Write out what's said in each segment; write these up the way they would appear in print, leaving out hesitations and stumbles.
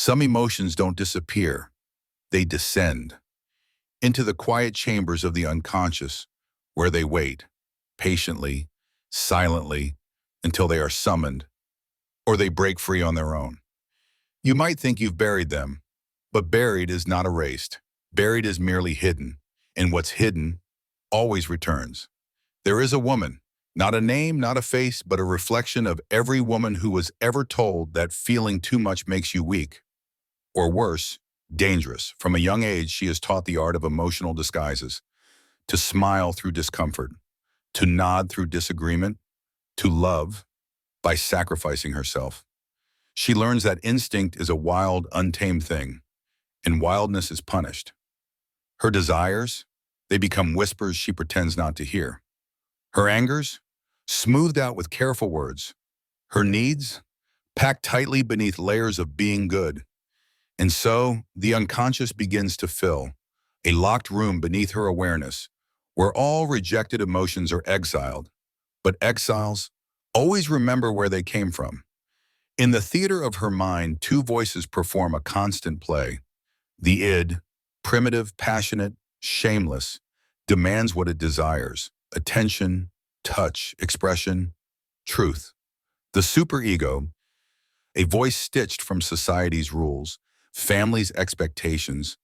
Some emotions don't disappear, they descend into the quiet chambers of the unconscious, where they wait, patiently, silently, until they are summoned, or they break free on their own. You might think you've buried them, but buried is not erased. Buried is merely hidden, and what's hidden always returns. There is a woman, not a name, not a face, but a reflection of every woman who was ever told that feeling too much makes you weak, or worse, dangerous. From a young age, she is taught the art of emotional disguises, to smile through discomfort, to nod through disagreement, to love by sacrificing herself. She learns that instinct is a wild, untamed thing, and wildness is punished. Her desires, they become whispers she pretends not to hear. Her angers, smoothed out with careful words. Her needs, packed tightly beneath layers of being good. And so, the unconscious begins to fill, a locked room beneath her awareness, where all rejected emotions are exiled. But exiles always remember where they came from. In the theater of her mind, two voices perform a constant play. The id, primitive, passionate, shameless, demands what it desires: attention, touch, expression, truth. The superego, a voice stitched from society's rules, family's expectations,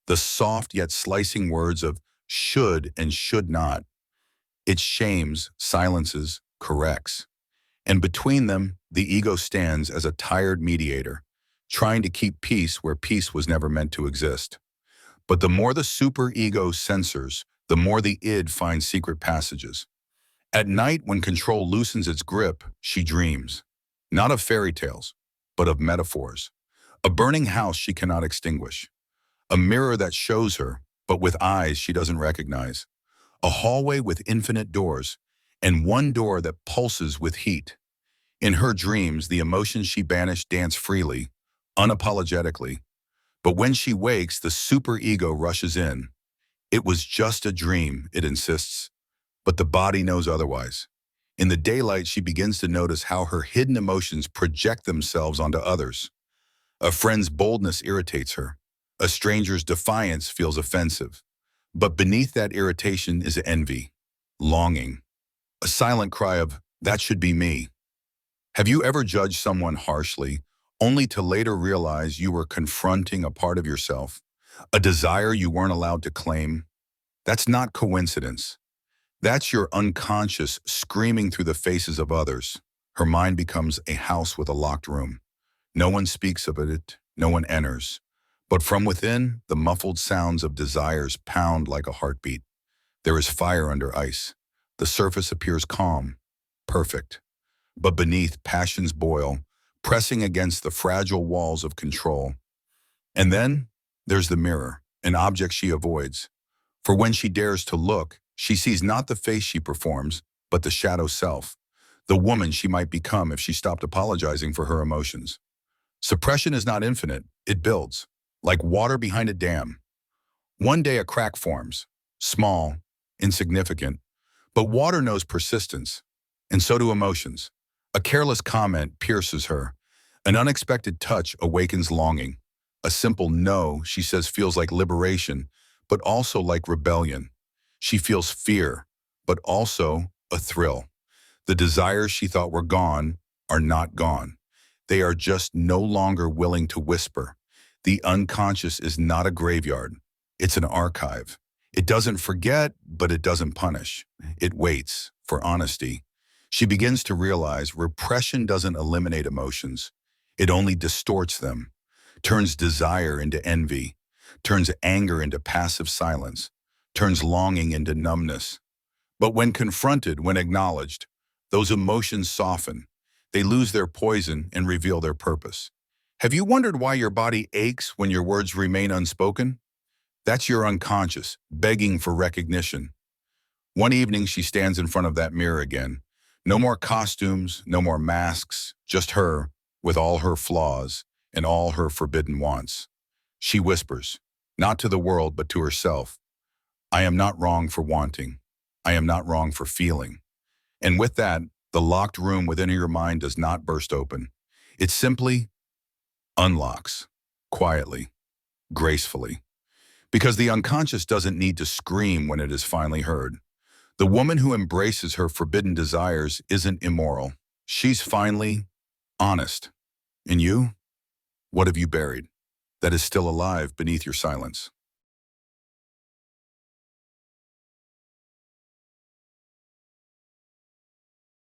the soft yet slicing words of should and should not. It shames, silences, corrects. And between them, the ego stands as a tired mediator, trying to keep peace where peace was never meant to exist. But the more the superego censors, the more the id finds secret passages. At night, when control loosens its grip, she dreams, not of fairy tales, but of metaphors. A burning house she cannot extinguish. A mirror that shows her, but with eyes she doesn't recognize. A hallway with infinite doors, and one door that pulses with heat. In her dreams, the emotions she banished dance freely, unapologetically. But when she wakes, the superego rushes in. It was just a dream, it insists. But the body knows otherwise. In the daylight, she begins to notice how her hidden emotions project themselves onto others. A friend's boldness irritates her. A stranger's defiance feels offensive. But beneath that irritation is envy, longing, a silent cry of, "That should be me." Have you ever judged someone harshly, only to later realize you were confronting a part of yourself, a desire you weren't allowed to claim? That's not coincidence. That's your unconscious screaming through the faces of others. Her mind becomes a house with a locked room. No one speaks of it, no one enters. But from within, the muffled sounds of desires pound like a heartbeat. There is fire under ice. The surface appears calm, perfect. But beneath, passions boil, pressing against the fragile walls of control. And then, there's the mirror, an object she avoids. For when she dares to look, she sees not the face she performs, but the shadow self, the woman she might become if she stopped apologizing for her emotions. Suppression is not infinite, it builds, like water behind a dam. One day a crack forms, small, insignificant, but water knows persistence, and so do emotions. A careless comment pierces her. An unexpected touch awakens longing. A simple no, she says, feels like liberation, but also like rebellion. She feels fear, but also a thrill. The desires she thought were gone are not gone. They are just no longer willing to whisper. The unconscious is not a graveyard. It's an archive. It doesn't forget, but it doesn't punish. It waits for honesty. She begins to realize repression doesn't eliminate emotions. It only distorts them, turns desire into envy, turns anger into passive silence, turns longing into numbness. But when confronted, when acknowledged, those emotions soften. They lose their poison and reveal their purpose. Have you wondered why your body aches when your words remain unspoken? That's your unconscious, begging for recognition. One evening, she stands in front of that mirror again. No more costumes, no more masks, just her, with all her flaws and all her forbidden wants. She whispers, not to the world, but to herself, "I am not wrong for wanting. I am not wrong for feeling." And with that, the locked room within your mind does not burst open. It simply unlocks. quietly, gracefully. Because the unconscious doesn't need to scream when it is finally heard. The woman who embraces her forbidden desires isn't immoral. She's finally honest. And you? What have you buried that is still alive beneath your silence?